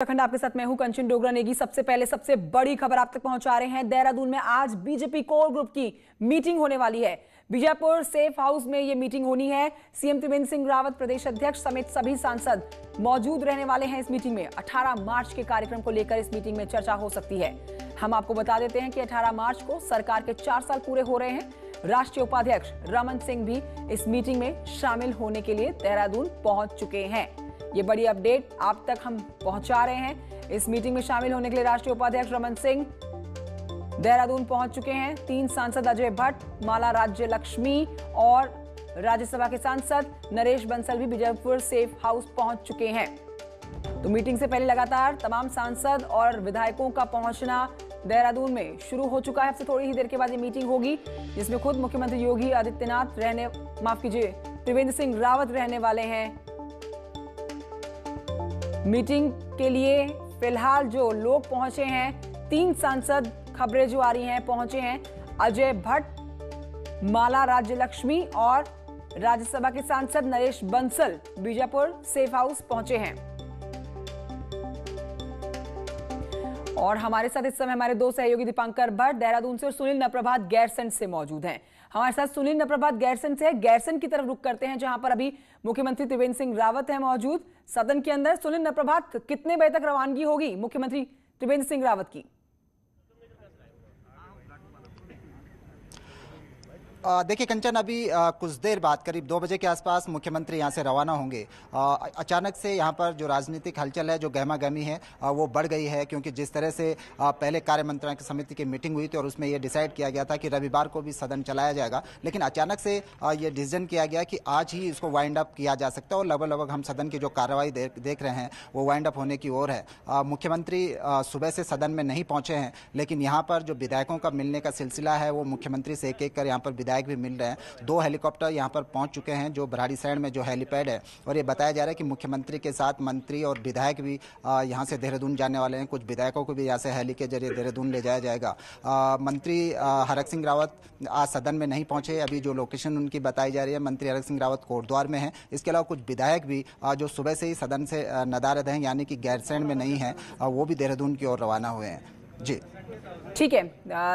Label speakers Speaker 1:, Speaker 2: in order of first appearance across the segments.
Speaker 1: उत्तराखंड आपके साथ मैं हूं कंचन डोगरा नेगी। सबसे पहले सबसे बड़ी खबर आप तक पहुंचा रहे हैं। देहरादून में आज बीजेपी कोर ग्रुप की मीटिंग होने वाली है। बीजापुर सेफ हाउस में यह मीटिंग होनी है। सीएम त्रिवेंद्र सिंह रावत, प्रदेश अध्यक्ष समेत सभी सांसद मौजूद रहने वाले हैं इस मीटिंग में। 18 मार्च के कार्यक्रम को लेकर इस मीटिंग में चर्चा हो सकती है। हम आपको बता देते हैं कि 18 मार्च को सरकार के 4 साल पूरे हो रहे हैं। राष्ट्रीय उपाध्यक्ष रमन सिंह भी इस मीटिंग में शामिल होने के लिए देहरादून पहुंच चुके हैं। ये बड़ी अपडेट आप तक हम पहुंचा रहे हैं। इस मीटिंग में शामिल होने के लिए राष्ट्रीय उपाध्यक्ष रमन सिंह देहरादून पहुंच चुके हैं। 3 सांसद अजय भट्ट, माला राज्य लक्ष्मी और राज्यसभा के सांसद नरेश बंसल भी बीजापुर सेफ हाउस पहुंच चुके हैं। तो मीटिंग से पहले लगातार तमाम सांसद और विधायकों का पहुंचना देहरादून में शुरू हो चुका है। अब से थोड़ी ही देर के बाद ये मीटिंग होगी, जिसमें खुद मुख्यमंत्री योगी आदित्यनाथ त्रिवेंद्र सिंह रावत रहने वाले हैं। मीटिंग के लिए फिलहाल जो लोग पहुंचे हैं, 3 सांसद खबरें जो आ रही हैं पहुंचे हैं। अजय भट्ट, माला राज्य लक्ष्मी और राज्यसभा के सांसद नरेश बंसल बीजापुर सेफ हाउस पहुंचे हैं। और हमारे साथ इस समय हमारे 2 सहयोगी दीपांकर भट्ट देहरादून से और सुनील नप्रभात गैरसैंण से मौजूद हैं। हमारे साथ सुनील नप्रभात गैरसैंण से गैरसैंण की तरफ रुख करते हैं, जहां पर अभी मुख्यमंत्री त्रिवेंद्र सिंह रावत है मौजूद सदन के अंदर। सुनील नप्रभात, कितने बजे तक रवानगी होगी मुख्यमंत्री त्रिवेंद्र सिंह रावत की?
Speaker 2: देखिए कंचन, अभी कुछ देर बाद करीब 2 बजे के आसपास मुख्यमंत्री यहाँ से रवाना होंगे। अचानक से यहाँ पर जो राजनीतिक हलचल है, जो गहमा गहमी है, वो बढ़ गई है, क्योंकि जिस तरह से पहले कार्य मंत्रणा समिति की मीटिंग हुई थी और उसमें ये डिसाइड किया गया था कि रविवार को भी सदन चलाया जाएगा, लेकिन अचानक से ये डिसीजन किया गया कि आज ही इसको वाइंड अप किया जा सकता है और लगभग हम सदन की जो कार्रवाई देख रहे हैं वो वाइंड अप होने की ओर है। मुख्यमंत्री सुबह से सदन में नहीं पहुंचे हैं, लेकिन यहाँ पर जो विधायकों का मिलने का सिलसिला है वो मुख्यमंत्री से एक एक कर यहाँ पर विधायक भी मिल रहे हैं। 2 हेलीकॉप्टर यहां पर पहुंच चुके हैं, जो भराड़ीसैंण में जो हेलीपैड है, और ये बताया जा रहा है कि मुख्यमंत्री के साथ मंत्री और विधायक भी यहां से देहरादून जाने वाले हैं। कुछ विधायकों को भी यहां से हेली के जरिए देहरादून ले जाया जाएगा। मंत्री हरक सिंह रावत आज सदन में नहीं पहुंचे। अभी जो लोकेशन उनकी बताई जा रही है, मंत्री हरक सिंह रावत कोटद्वार में है। इसके अलावा कुछ विधायक भी जो सुबह से ही सदन से नदारद हैं, यानी कि गैरसैंण में नहीं है, वो भी देहरादून की ओर रवाना हुए हैं। जी
Speaker 1: ठीक है,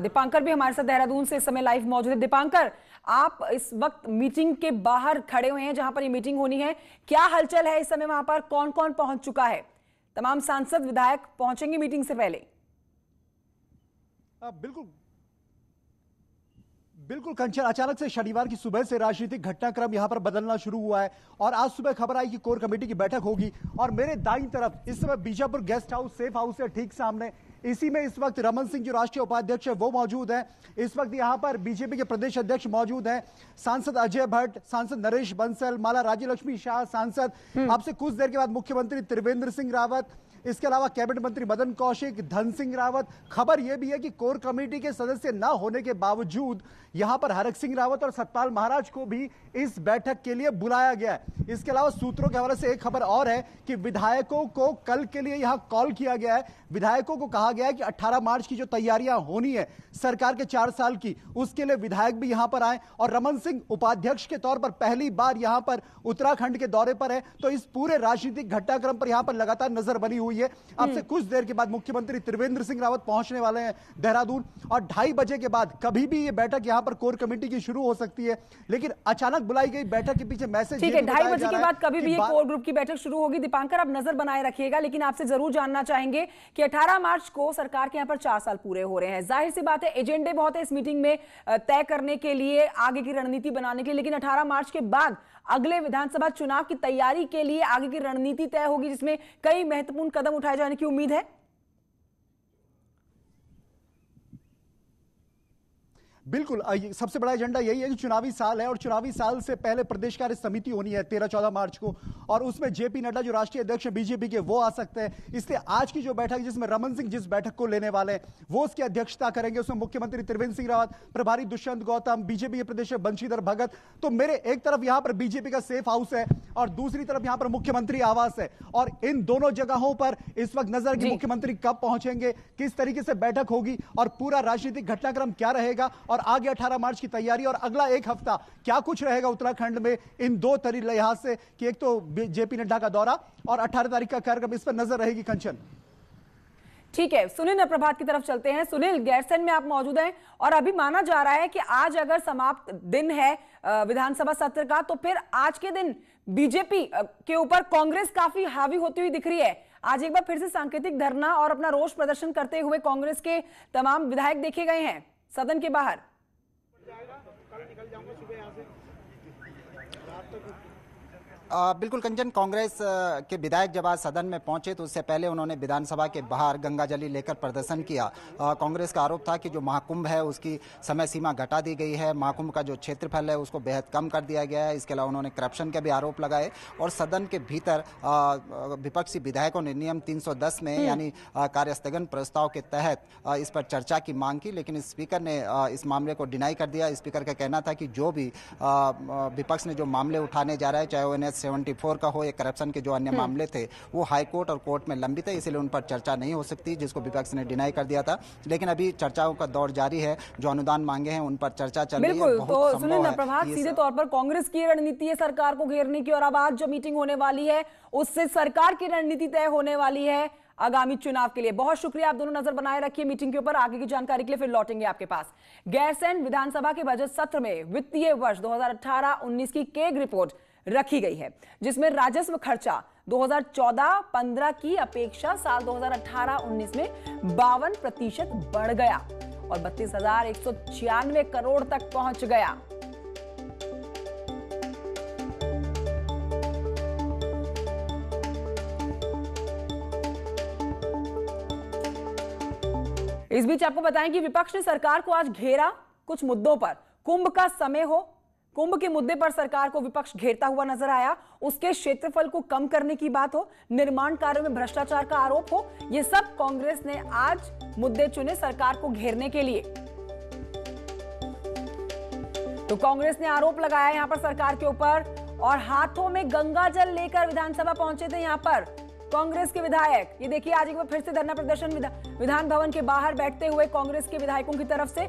Speaker 1: दीपांकर भी हमारे साथ देहरादून से इस समय लाइव मौजूद है। दीपांकर, आप इस वक्त मीटिंग के बाहर खड़े हुए हैं जहां पर ये मीटिंग होनी है। क्या हलचल है इस समय वहां पर? कौन कौन पहुंच चुका है? तमाम सांसद विधायक पहुंचेंगे मीटिंग से पहले?
Speaker 3: बिल्कुल कंचन, अचानक से शनिवार की सुबह से राजनीतिक घटनाक्रम यहां पर बदलना शुरू हुआ है और आज सुबह खबर आई कि कोर कमेटी की बैठक होगी। और मेरे दाईं तरफ इस समय Bijapur guest house safe house से ठीक सामने, इसी में इस वक्त रमन सिंह जो राष्ट्रीय उपाध्यक्ष है वो मौजूद हैं। इस वक्त यहां पर बीजेपी के प्रदेश अध्यक्ष मौजूद हैं, सांसद अजय भट्ट, सांसद नरेश बंसल, माला राज्य लक्ष्मी शाह सांसद। अब से कुछ देर के बाद मुख्यमंत्री त्रिवेंद्र सिंह रावत, इसके अलावा कैबिनेट मंत्री मदन कौशिक, धन सिंह रावत। खबर यह भी है कि कोर कमेटी के सदस्य न होने के बावजूद यहां पर हरक सिंह रावत और सतपाल महाराज को भी इस बैठक के लिए बुलाया गया है। इसके अलावा सूत्रों के हवाले से एक खबर और है कि विधायकों को कल के लिए यहां कॉल किया गया है। विधायकों को कहा गया है कि 18 मार्च की जो तैयारियां होनी है सरकार के 4 साल की, उसके लिए विधायक भी यहां पर आए। और रमन सिंह उपाध्यक्ष के तौर पर पहली बार यहां पर उत्तराखंड के दौरे पर है, तो इस पूरे राजनीतिक घटनाक्रम पर यहां पर लगातार नजर बनी हुई है। अब से कुछ देर के बाद मुख्यमंत्री त्रिवेंद्र सिंह रावत पहुंचने वाले हैं देहरादून और 2:30 बजे के बाद कभी भी ये बैठक यहां पर कोर कमेटी की शुरू हो सकती है। लेकिन अचानक बुलाई गई बैठक के पीछे मैसेज,
Speaker 1: ठीक है, 2:30 बजे के बाद कभी भी ये कोर ग्रुप की बैठक शुरू होगी। दीपांकर, आप नजर बनाए रखिएगा, लेकिन आपसे जरूर जानना चाहेंगे कि 18 मार्च को सरकार के यहां पर 4 साल पूरे हो रहे हैं। जाहिर सी बात है एजेंडे बहुत है इस मीटिंग में तय करने के लिए, आगे की रणनीति बनाने के लिए, लेकिन 18 मार्च के बाद अगले विधानसभा चुनाव की तैयारी के लिए आगे की रणनीति तय होगी, जिसमें कई महत्वपूर्ण कदम उठाए जाने की उम्मीद है।
Speaker 3: बिल्कुल, सबसे बड़ा एजेंडा यही है कि चुनावी साल है और चुनावी साल से पहले प्रदेश कार्य समिति होनी है 13-14 मार्च को, और उसमें जेपी नड्डा जो राष्ट्रीय अध्यक्ष है बीजेपी के वो आ सकते हैं। इसलिए आज की जो बैठक, जिसमें रमन सिंह जिस बैठक को लेने वाले हैं वो उसकी अध्यक्षता करेंगे, उसमें मुख्यमंत्री त्रिवेंद्र सिंह रावत, प्रभारी दुष्यंत गौतम, बीजेपी के प्रदेश बंशीधर भगत। तो मेरे एक तरफ यहां पर बीजेपी का सेफ हाउस है और दूसरी तरफ यहां पर मुख्यमंत्री आवास है, और इन दोनों जगहों पर इस वक्त नजर कि मुख्यमंत्री कब पहुंचेंगे, किस तरीके से बैठक होगी और पूरा राजनीतिक घटनाक्रम क्या रहेगा और और आगे 18 मार्च की तैयारी और अगला एक हफ्ता क्या कुछ रहेगा उत्तराखंड में इन दो लिहाज से कि एक तो जेपी नड्डा का दौरा और 18 तारीख का कार्यक्रम, इस पर नजर रहेगी कंचन।
Speaker 1: ठीक है, सुनील प्रभात की तरफ चलते हैं। सुनील, गैरसैंण में आप मौजूद हैं और अभी माना जा रहा है कि आज अगर समाप्त दिन है विधानसभा सत्र का, तो फिर आज के दिन बीजेपी के ऊपर कांग्रेस काफी हावी होती हुई दिख रही है। आज एक बार फिर से सांकेतिक धरना और अपना रोष प्रदर्शन करते हुए कांग्रेस के तमाम विधायक देखे गए हैं सदन के बाहर।
Speaker 2: बिल्कुल कंचन, कांग्रेस के विधायक जब आज सदन में पहुंचे तो उससे पहले उन्होंने विधानसभा के बाहर गंगाजली लेकर प्रदर्शन किया। कांग्रेस का आरोप था कि जो महाकुंभ है उसकी समय सीमा घटा दी गई है, महाकुंभ का जो क्षेत्रफल है उसको बेहद कम कर दिया गया है। इसके अलावा उन्होंने करप्शन के भी आरोप लगाए और सदन के भीतर विपक्षी विधायकों ने नियम 310 में यानी कार्यस्थगन प्रस्ताव के तहत इस पर चर्चा की मांग की, लेकिन स्पीकर ने इस मामले को डिनाई कर दिया। स्पीकर का कहना था कि जो भी विपक्ष ने जो मामले उठाने जा रहा है, चाहे वो NH 74 का हो या करप्शन के जो अन्य मामले थे, वो हाई कोर्ट और कोर्ट में लंबित है, इसलिए उन पर चर्चा नहीं हो सकती, जिसको विपक्ष ने डिनाई कर दिया था। लेकिन अभी चर्चाओं का दौर जारी है, जो अनुदान मांगे हैं उन पर चर्चा चल रही है।
Speaker 1: बिल्कुल, तो सुनील प्रभात, सीधे तौर पर कांग्रेस की रणनीति है सरकार को घेरने की और अब आज जो मीटिंग होने वाली है उससे सरकार की रणनीति तय होने वाली है आगामी चुनाव के लिए। बहुत शुक्रिया, आप दोनों नजर बनाए रखिए मीटिंग के ऊपर। आगे की जानकारी के लिए फिर लौटेंगे आपके पास। गैरसैंण विधानसभा के बजट सत्र में वित्तीय वर्ष 2018-19 की केग रिपोर्ट रखी गई है, जिसमें राजस्व खर्चा 2014-15 की अपेक्षा साल 2018-19 में 52% बढ़ गया और 32,196 करोड़ तक पहुंच गया। इस बीच आपको बताएं कि विपक्ष ने सरकार को आज घेरा कुछ मुद्दों पर। कुंभ का समय हो, कुंभ के मुद्दे पर सरकार को विपक्ष घेरता हुआ नजर आया। उसके क्षेत्रफल को कम करने की बात हो, निर्माण कार्यों में भ्रष्टाचार का आरोप हो, ये सब कांग्रेस ने आज मुद्दे चुने सरकार को घेरने के लिए। तो कांग्रेस ने आरोप लगाया यहां पर सरकार के ऊपर और हाथों में गंगा जल लेकर विधानसभा पहुंचे थे यहां पर कांग्रेस के विधायक। ये देखिए, आज एक बार फिर से धरना प्रदर्शन विधान भवन के बाहर बैठते हुए कांग्रेस के विधायकों की तरफ से,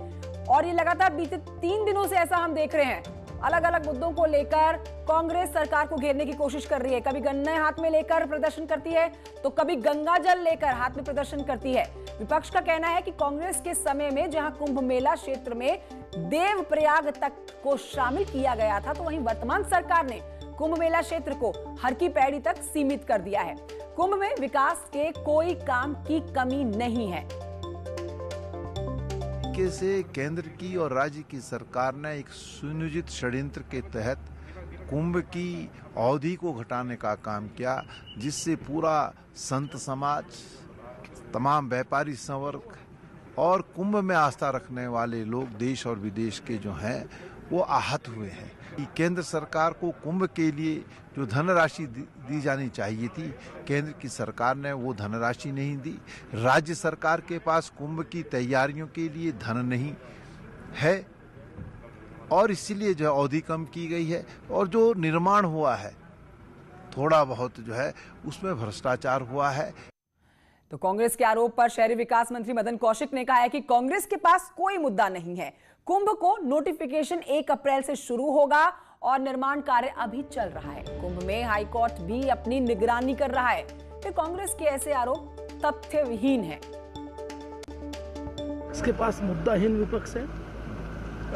Speaker 1: और ये लगातार बीते 3 दिनों से ऐसा हम देख रहे हैं। अलग अलग मुद्दों को लेकर कांग्रेस सरकार को घेरने की कोशिश कर रही है। कभी गन्ने हाथ में लेकर प्रदर्शन करती है तो कभी गंगा जल लेकर हाथ में प्रदर्शन करती है। विपक्ष का कहना है कि कांग्रेस के समय में जहां कुंभ मेला क्षेत्र में देवप्रयाग तक को शामिल किया गया था, तो वहीं वर्तमान सरकार ने कुंभ मेला क्षेत्र को हर की पैड़ी तक सीमित कर दिया है। कुंभ में विकास के कोई काम की कमी नहीं है।
Speaker 4: से केंद्र की और राज्य की सरकार ने एक सुनियोजित षड्यंत्र के तहत कुंभ की अवधि को घटाने का काम किया, जिससे पूरा संत समाज, तमाम व्यापारी संवर्ग और कुंभ में आस्था रखने वाले लोग देश और विदेश के जो हैं वो आहत हुए हैं। केंद्र सरकार को कुंभ के लिए जो धनराशि दी जानी चाहिए थी, केंद्र की सरकार ने वो धनराशि नहीं दी। राज्य सरकार के पास कुंभ की तैयारियों के लिए धन नहीं है और इसीलिए जो अवधि कम की गई है और जो निर्माण हुआ है थोड़ा बहुत जो है उसमें भ्रष्टाचार हुआ है।
Speaker 1: तो कांग्रेस के आरोप पर शहरी विकास मंत्री मदन कौशिक ने कहा है कि कांग्रेस के पास कोई मुद्दा नहीं है। कुंभ को नोटिफिकेशन 1 अप्रैल से शुरू होगा और निर्माण कार्य अभी चल रहा है। कुंभ में हाईकोर्ट भी अपनी निगरानी कर रहा है। तो कांग्रेस के ऐसे आरोप तथ्यविहीन हैं।
Speaker 5: इसके पास मुद्दाहीन विपक्ष है।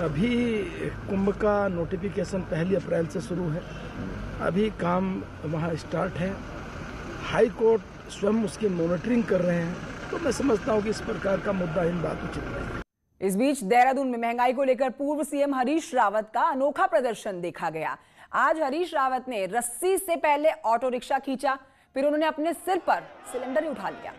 Speaker 5: अभी कुंभ का नोटिफिकेशन 1 अप्रैल से शुरू है। अभी काम वहां स्टार्ट है। हाई कोर्ट स्वयं उसकी मॉनिटरिंग कर रहे हैं। तो मैं समझता हूं कि इस प्रकार का मुद्दाहीन बात उचित नहीं है।
Speaker 1: इस बीच देहरादून में महंगाई को लेकर पूर्व सीएम हरीश रावत का अनोखा प्रदर्शन देखा गया। आज हरीश रावत ने रस्सी से पहले ऑटो रिक्शा खींचा, फिर उन्होंने अपने सिर पर सिलेंडर ही उठा लिया।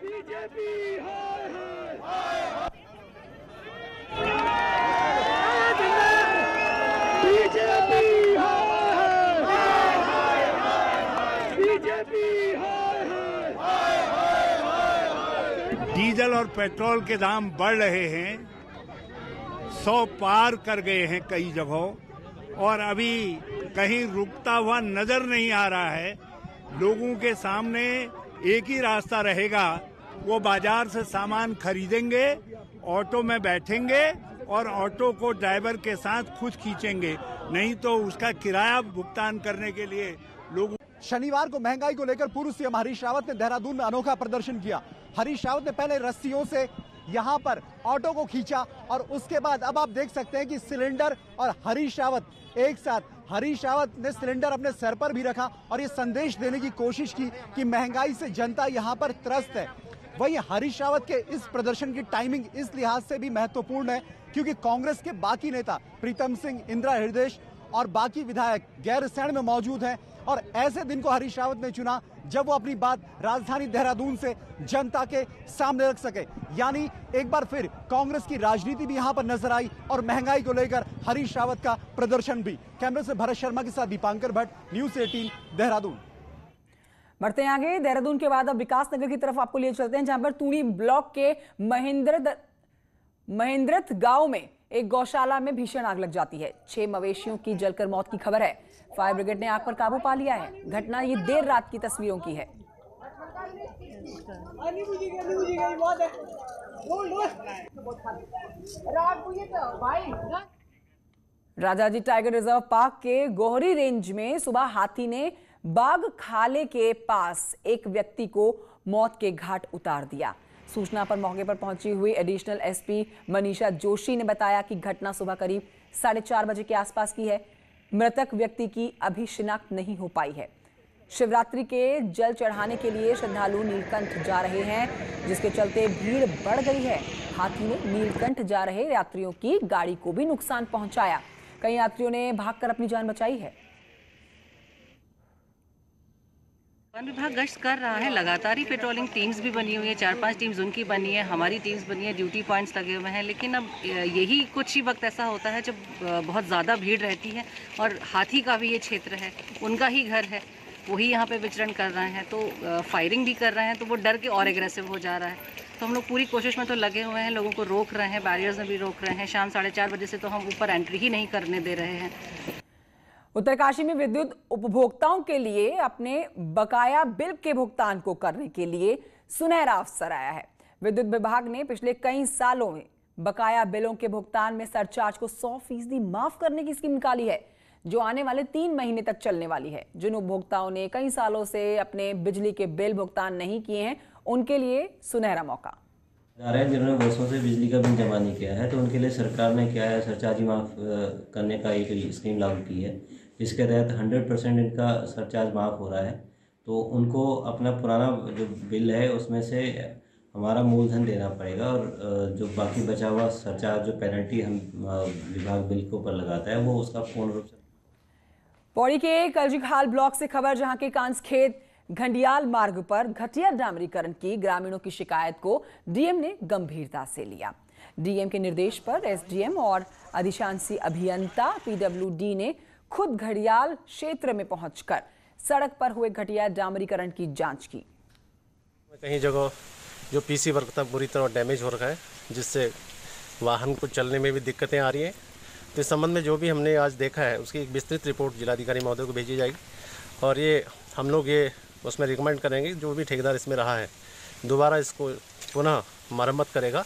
Speaker 6: डीजल और पेट्रोल के दाम बढ़ रहे हैं, 100 पार कर गए हैं कई जगहों और अभी कहीं रुकता हुआ नजर नहीं आ रहा है। लोगों के सामने एक ही रास्ता रहेगा, वो बाजार से सामान खरीदेंगे, ऑटो में बैठेंगे और ऑटो को ड्राइवर के साथ खुद खींचेंगे, नहीं तो उसका किराया भुगतान करने के लिए लोग।
Speaker 3: शनिवार को महंगाई को लेकर पूर्व सीएम हरीश रावत ने देहरादून में अनोखा प्रदर्शन किया। हरीश रावत ने पहले रस्सियों से यहां पर ऑटो को खींचा और उसके बाद अब आप देख सकते हैं कि सिलेंडर और हरीश रावत एक साथ। हरीश रावत ने सिलेंडर अपने सर पर भी रखा और ये संदेश देने की कोशिश की कि महंगाई से जनता यहां पर त्रस्त है। वहीं हरीश रावत के इस प्रदर्शन की टाइमिंग इस लिहाज से भी महत्वपूर्ण है क्योंकि कांग्रेस के बाकी नेता प्रीतम सिंह, इंदिरा हृदय और बाकी विधायक गैरसैंण में मौजूद हैं और ऐसे दिन को हरीश रावत ने चुना जब वो अपनी बात राजधानी देहरादून से जनता के सामने रख सके। यानी एक बार फिर कांग्रेस की राजनीति भी यहां पर नजर आई और महंगाई को लेकर हरीश रावत का प्रदर्शन भी। कैमरे से भरत शर्मा के साथ दीपांकर भट्ट, न्यूज़ 18 देहरादून।
Speaker 1: बढ़ते हैं आगे। देहरादून के बाद अब विकास नगर की तरफ आपको लिए चलते हैं, जहां पर तूणी ब्लॉक के महेंद्रथ गांव में एक गौशाला में भीषण आग लग जाती है। 6 मवेशियों की जलकर मौत की खबर है। फायर ब्रिगेड ने आग पर काबू पा लिया है। घटना ये देर रात की तस्वीरों की है। राजाजी टाइगर रिजर्व पार्क के गोहरी रेंज में सुबह हाथी ने बाघ खाले के पास एक व्यक्ति को मौत के घाट उतार दिया। सूचना पर मौके पर पहुंची हुई एडिशनल एसपी मनीषा जोशी ने बताया कि घटना सुबह करीब 4:30 बजे के आसपास की है। मृतक व्यक्ति की अभी शिनाख्त नहीं हो पाई है। शिवरात्रि के जल चढ़ाने के लिए श्रद्धालु नीलकंठ जा रहे हैं, जिसके चलते भीड़ बढ़ गई है। हाथी ने नीलकंठ जा रहे यात्रियों की गाड़ी को भी नुकसान पहुंचाया। कई यात्रियों ने भागकर अपनी जान बचाई है।
Speaker 7: वन विभाग गश्त कर रहा है, लगातार ही पेट्रोलिंग टीम्स भी बनी हुई है, 4-5 टीम्स उनकी बनी है, हमारी टीम्स बनी है, ड्यूटी पॉइंट्स लगे हुए हैं। लेकिन अब यही कुछ ही वक्त ऐसा होता है जब बहुत ज़्यादा भीड़ रहती है और हाथी का भी ये क्षेत्र है, उनका ही घर है, वही यहाँ पे विचरण कर रहे हैं, तो फायरिंग भी कर रहे हैं, तो वो डर के और एग्रेसिव हो जा रहा है। तो हम लोग पूरी कोशिश में तो लगे हुए हैं, लोगों को रोक रहे हैं, बैरियर्स में भी रोक रहे हैं। शाम 4:30 बजे से तो हम ऊपर एंट्री ही नहीं करने दे रहे हैं।
Speaker 1: उत्तरकाशी में विद्युत उपभोक्ताओं के लिए अपने बकाया बिल के भुगतान को करने के लिए सुनहरा अवसर आया है। विद्युत विभाग ने पिछले कई सालों में बकाया बिलों के भुगतान में सरचार्ज को 100% माफ करने की स्कीम निकाली है, जो आने वाले 3 महीने तक चलने वाली है। जिन उपभोक्ताओं ने कई सालों से अपने बिजली के बिल भुगतान नहीं किए हैं, उनके लिए सुनहरा मौका।
Speaker 8: जिन्होंने वर्षों से बिजली का बिल जमा नहीं किया है, तो उनके लिए सरकार ने क्या है, सरचार्ज माफ़ करने का एक स्कीम लागू की है, जिसके तहत 100% इनका सरचार्ज माफ़ हो रहा है। तो उनको अपना पुराना जो बिल है उसमें से हमारा मूलधन देना पड़ेगा और जो बाकी बचा हुआ सरचार्ज, जो पेनल्टी हम विभाग बिल के ऊपर लगाता है, वो उसका पूर्ण रूप से।
Speaker 1: पौड़ी के कलजीखाल ब्लॉक से खबर, जहां के कांसखेत घंडियाल मार्ग पर घटिया डामरीकरण की ग्रामीणों की शिकायत को डीएम ने गंभीरता से लिया। डीएम के निर्देश पर एसडीएम और अधिशांशी अभियंता पीडब्ल्यूडी ने खुद घड़ियाल क्षेत्र में पहुंचकर सड़क पर हुए घटिया डामरीकरण की जांच की।
Speaker 9: कहीं जगह जो पीसी वर्क तक बुरी तरह डैमेज हो रखा है, जिससे वाहन को चलने में भी दिक्कतें आ रही हैं। तो इस संबंध में जो भी हमने आज देखा है, उसकी एक विस्तृत रिपोर्ट जिलाधिकारी महोदय को भेजी जाएगी और ये हम लोग ये उसमें रिकमेंड करेंगे जो भी ठेकेदार इसमें रहा है, दोबारा इसको पुनः मरम्मत करेगा